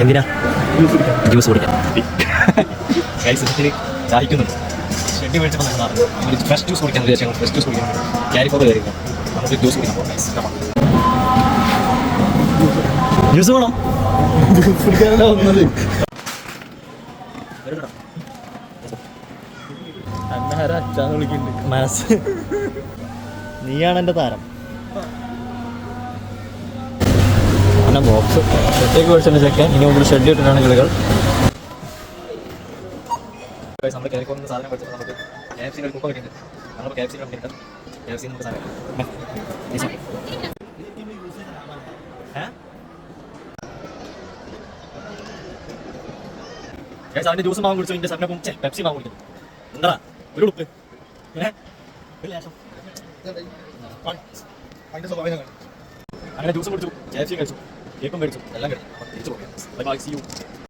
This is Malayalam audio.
എന്തിനാ? ജ്യൂസ് കുടിക്കാൻ. ചായക്കുന്നുണ്ട്. ഷെഡ് മേടിച്ചപ്പോൾ ഫ്രഷ് ജ്യൂസ് കുടിക്കാൻ വിചാരിച്ചു. ഫ്രഷ് ജ്യൂസ് കുടിക്കാൻ ക്യാരി ഫോർ കയറി നമുക്ക് ജ്യൂസ് കുടിക്കാൻ പോകാം. ജ്യൂസ് വേണം. ജ്യൂസ് കുടിക്കാനല്ല വന്നത്. മനസ്സ് നീയാണ് എൻ്റെ താരം. പിന്നെ ബോക്സ് ഷെഡേക്ക് മേടിച്ചെന്ന് ചെക്കാൻ ഇനി മുമ്പിൽ ഷെഡ് ഇട്ടിട്ടാണ് കളികൾ. നമ്മൾ കേൾക്കുന്ന സാധനം പഠിച്ചപ്പോൾ നമുക്ക് KFC കുക്ക് കിട്ടുന്നുണ്ട്. നമ്മൾ KFC നമുക്ക് സാധനം അവൻ്റെ ജ്യൂസ് മാവ് കുടിച്ചു. എൻ്റെ സമയം പെപ്സി മാവ് കുടിക്കുന്നു. എന്താ ഒരു ഉടുപ്പ് അങ്ങനെ ജ്യൂസ് കുടിച്ചു, KFC കഴിച്ചു, കേക്കും കഴിച്ചു, എല്ലാം കഴിച്ചു. തിരിച്ചു പോകാം.